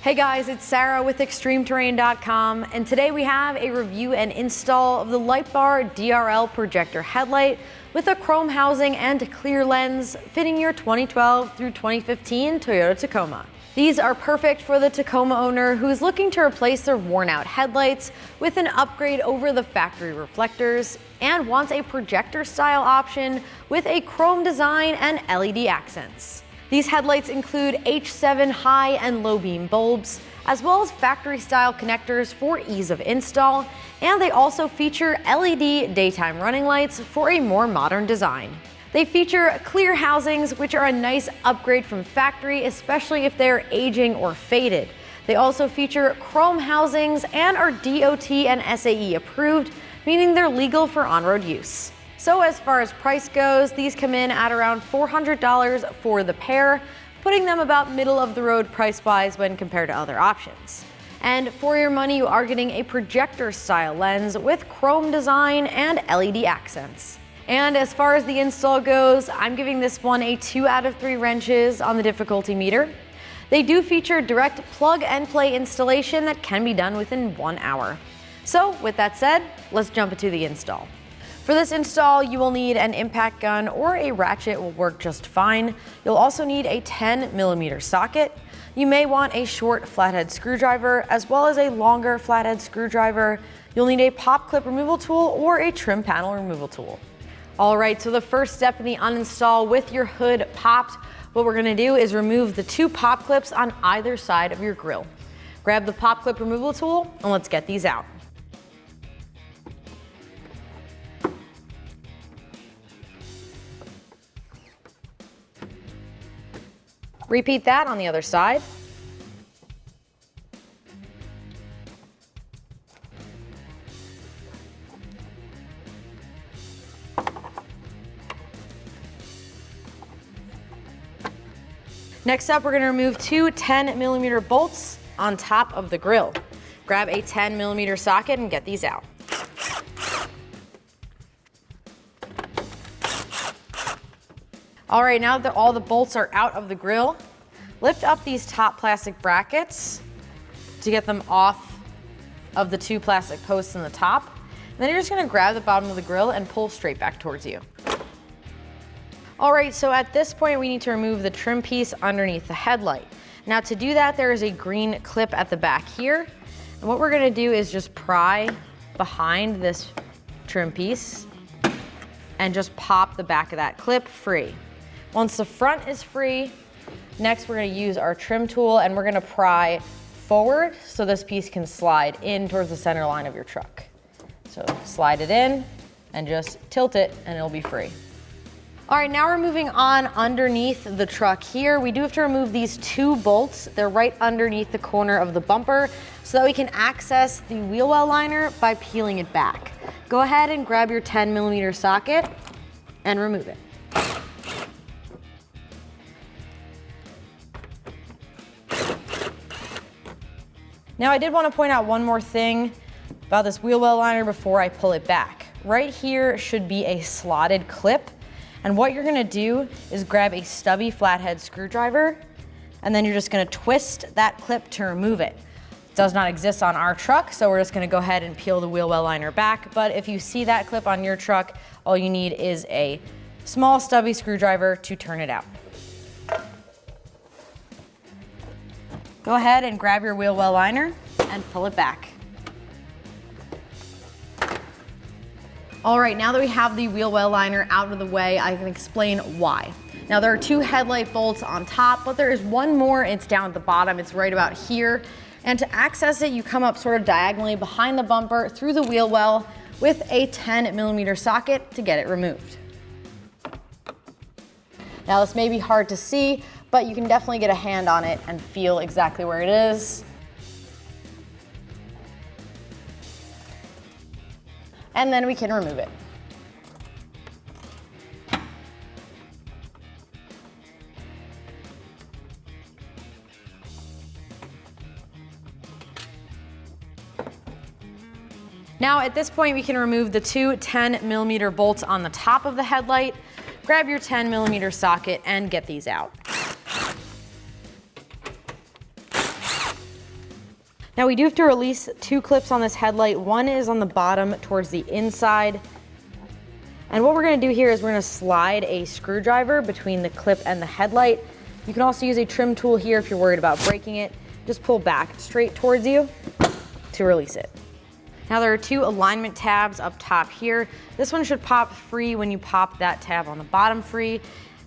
Hey guys, it's Sarah with ExtremeTerrain.com, and today we have a review and install of the LightBar DRL projector headlight with a chrome housing and clear lens fitting your 2012 through 2015 Toyota Tacoma. These are perfect for the Tacoma owner who is looking to replace their worn-out headlights with an upgrade over the factory reflectors and wants a projector-style option with a chrome design and LED accents. These headlights include H7 high and low beam bulbs, as well as factory-style connectors for ease of install, and they also feature LED daytime running lights for a more modern design. They feature clear housings, which are a nice upgrade from factory, especially if they're aging or faded. They also feature chrome housings and are DOT and SAE approved, meaning they're legal for on-road use. So as far as price goes, these come in at around $400 for the pair, putting them about middle of the road price-wise when compared to other options. And for your money, you are getting a projector-style lens with chrome design and LED accents. And as far as the install goes, I'm giving this one a 2 out of 3 wrenches on the difficulty meter. They do feature direct plug-and-play installation that can be done within 1 hour. So with that said, let's jump into the install. For this install, you will need an impact gun or a ratchet will work just fine. You'll also need a 10mm socket. You may want a short flathead screwdriver as well as a longer flathead screwdriver. You'll need a pop clip removal tool or a trim panel removal tool. All right, so the first step in the uninstall with your hood popped, what we're gonna do is remove the 2 pop clips on either side of your grille. Grab the pop clip removal tool and let's get these out. Repeat that on the other side. Next up, we're going to remove 2 10mm bolts on top of the grille. Grab a 10mm socket and get these out. All right, now that all the bolts are out of the grille, lift up these top plastic brackets to get them off of the 2 plastic posts in the top. And then you're just gonna grab the bottom of the grille and pull straight back towards you. All right, so at this point, we need to remove the trim piece underneath the headlight. Now to do that, there is a green clip at the back here. And what we're gonna do is just pry behind this trim piece and just pop the back of that clip free. Once the front is free, next we're gonna use our trim tool and we're gonna pry forward so this piece can slide in towards the center line of your truck. So slide it in and just tilt it and it'll be free. All right, now we're moving on underneath the truck here. We do have to remove these 2 bolts. They're right underneath the corner of the bumper so that we can access the wheel well liner by peeling it back. Go ahead and grab your 10mm socket and remove it. Now I did want to point out one more thing about this wheel well liner before I pull it back. Right here should be a slotted clip, and what you're gonna do is grab a stubby flathead screwdriver and then you're just gonna twist that clip to remove it. It does not exist on our truck, so we're just gonna go ahead and peel the wheel well liner back, but if you see that clip on your truck, all you need is a small stubby screwdriver to turn it out. Go ahead and grab your wheel well liner and pull it back. All right, now that we have the wheel well liner out of the way, I can explain why. Now there are 2 headlight bolts on top, but there is one more, it's down at the bottom, it's right about here. And to access it, you come up sort of diagonally behind the bumper through the wheel well with a 10mm socket to get it removed. Now this may be hard to see, but you can definitely get a hand on it and feel exactly where it is. And then we can remove it. Now at this point, we can remove the 2 10mm bolts on the top of the headlight. Grab your 10mm socket and get these out. Now we do have to release 2 clips on this headlight. One is on the bottom towards the inside. And what we're gonna do here is we're gonna slide a screwdriver between the clip and the headlight. You can also use a trim tool here if you're worried about breaking it. Just pull back straight towards you to release it. Now there are 2 alignment tabs up top here. This one should pop free when you pop that tab on the bottom free.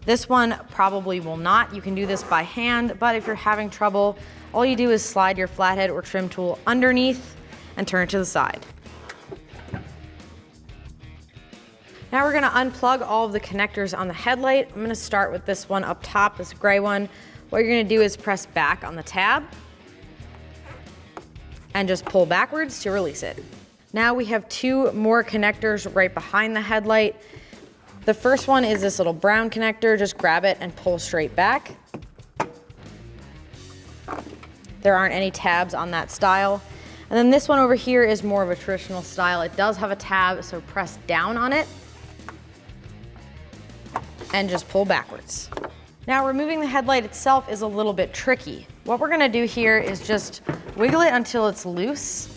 This one probably will not. You can do this by hand, but if you're having trouble, all you do is slide your flathead or trim tool underneath and turn it to the side. Now we're gonna unplug all of the connectors on the headlight. I'm gonna start with this one up top, this gray one. What you're gonna do is press back on the tab and just pull backwards to release it. Now we have 2 more connectors right behind the headlight. The first one is this little brown connector. Just grab it and pull straight back. There aren't any tabs on that style. And then this one over here is more of a traditional style. It does have a tab, so press down on it and just pull backwards. Now removing the headlight itself is a little bit tricky. What we're gonna do here is just wiggle it until it's loose,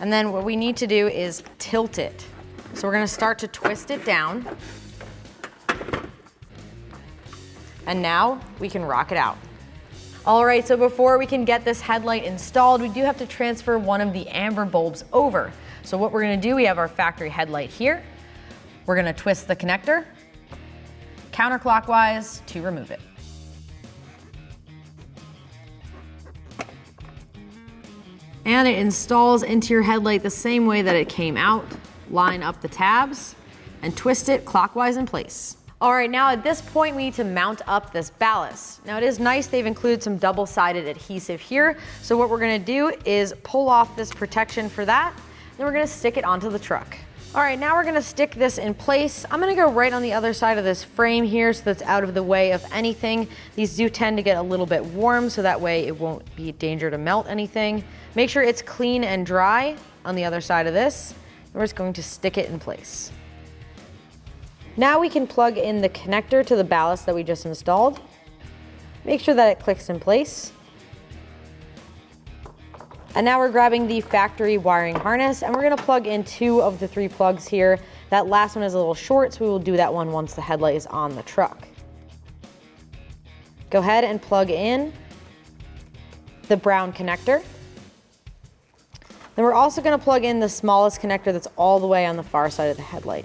and then what we need to do is tilt it. So we're gonna start to twist it down, and now we can rock it out. All right, so before we can get this headlight installed, we do have to transfer one of the amber bulbs over. So what we're gonna do, we have our factory headlight here. We're gonna twist the connector counterclockwise to remove it. And it installs into your headlight the same way that it came out. Line up the tabs and twist it clockwise in place. All right, now at this point we need to mount up this ballast. Now it is nice they've included some double-sided adhesive here. So what we're gonna do is pull off this protection for that, then we're gonna stick it onto the truck. All right, now we're gonna stick this in place. I'm gonna go right on the other side of this frame here so that's out of the way of anything. These do tend to get a little bit warm, so that way it won't be a danger to melt anything. Make sure it's clean and dry on the other side of this. We're just going to stick it in place. Now we can plug in the connector to the ballast that we just installed. Make sure that it clicks in place. And now we're grabbing the factory wiring harness, and we're gonna plug in 2 of the 3 plugs here. That last one is a little short, so we will do that one once the headlight is on the truck. Go ahead and plug in the brown connector. Then we're also gonna plug in the smallest connector that's all the way on the far side of the headlight.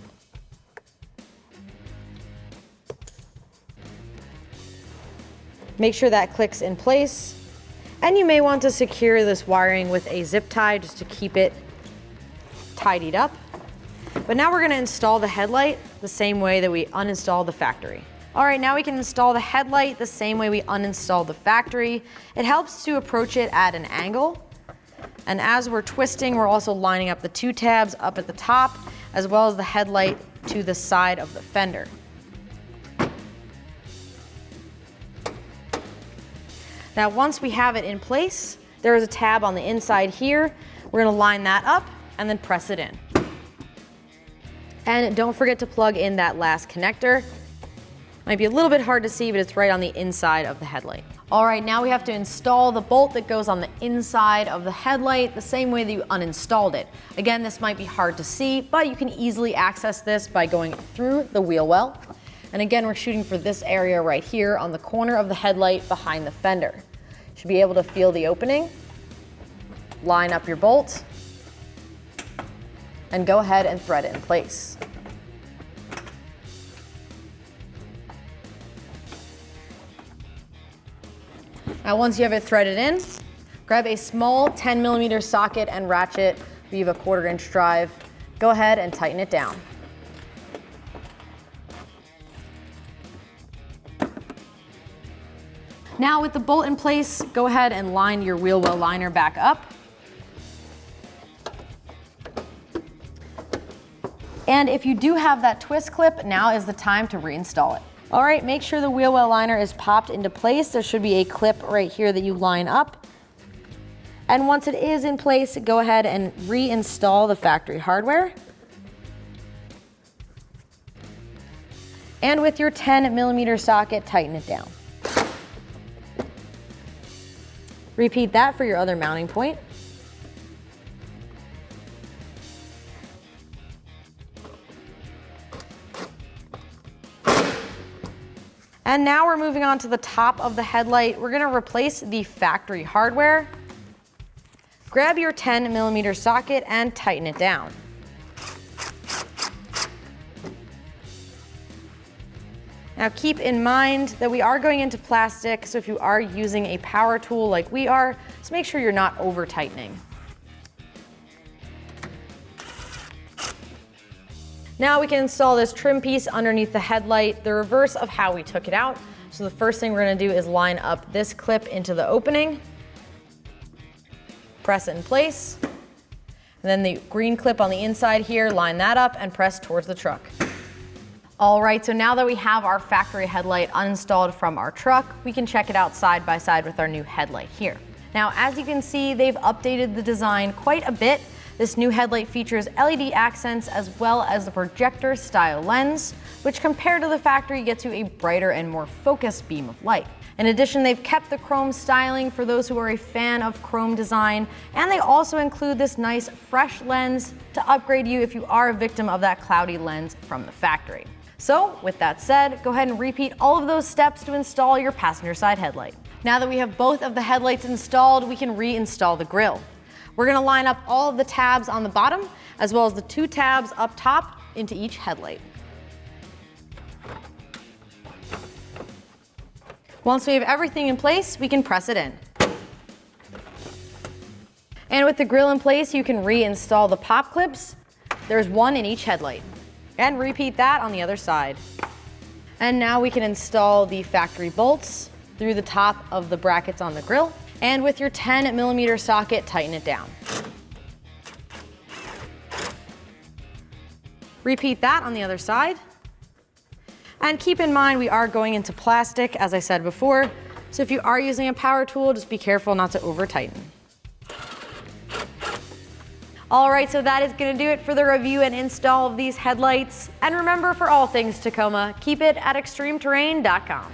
Make sure that clicks in place. And you may want to secure this wiring with a zip tie just to keep it tidied up. But now we're gonna install the headlight the same way that we uninstalled the factory. All right, now we can install the headlight the same way we uninstalled the factory. It helps to approach it at an angle. And as we're twisting, we're also lining up the 2 tabs up at the top, as well as the headlight to the side of the fender. Now, once we have it in place, there is a tab on the inside here. We're gonna line that up and then press it in. And don't forget to plug in that last connector. Might be a little bit hard to see, but it's right on the inside of the headlight. All right, now we have to install the bolt that goes on the inside of the headlight the same way that you uninstalled it. Again, this might be hard to see, but you can easily access this by going through the wheel well. And again, we're shooting for this area right here on the corner of the headlight behind the fender. You should be able to feel the opening. Line up your bolt and go ahead and thread it in place. Now once you have it threaded in, grab a small 10mm socket and ratchet. We have a 1/4 inch drive. Go ahead and tighten it down. Now with the bolt in place, go ahead and line your wheel well liner back up. And if you do have that twist clip, now is the time to reinstall it. All right, make sure the wheel well liner is popped into place. There should be a clip right here that you line up. And once it is in place, go ahead and reinstall the factory hardware. And with your 10mm socket, tighten it down. Repeat that for your other mounting point. And now we're moving on to the top of the headlight. We're gonna replace the factory hardware. Grab your 10mm socket and tighten it down. Now keep in mind that we are going into plastic, so if you are using a power tool like we are, just make sure you're not over tightening. Now we can install this trim piece underneath the headlight, the reverse of how we took it out. So the first thing we're gonna do is line up this clip into the opening, press it in place, and then the green clip on the inside here, line that up and press towards the truck. All right, so now that we have our factory headlight uninstalled from our truck, we can check it out side by side with our new headlight here. Now, as you can see, they've updated the design quite a bit. This new headlight features LED accents as well as the projector style lens, which compared to the factory gets you a brighter and more focused beam of light. In addition, they've kept the chrome styling for those who are a fan of chrome design, and they also include this nice fresh lens to upgrade you if you are a victim of that cloudy lens from the factory. So with that said, go ahead and repeat all of those steps to install your passenger side headlight. Now that we have both of the headlights installed, we can reinstall the grille. We're gonna line up all of the tabs on the bottom, as well as the 2 tabs up top into each headlight. Once we have everything in place, we can press it in. And with the grille in place, you can reinstall the pop clips. There's 1 in each headlight. And repeat that on the other side. And now we can install the factory bolts through the top of the brackets on the grille. And with your 10mm socket, tighten it down. Repeat that on the other side. And keep in mind, we are going into plastic, as I said before. So if you are using a power tool, just be careful not to over tighten. All right, so that is gonna do it for the review and install of these headlights. And remember, for all things Tacoma, keep it at extremeterrain.com.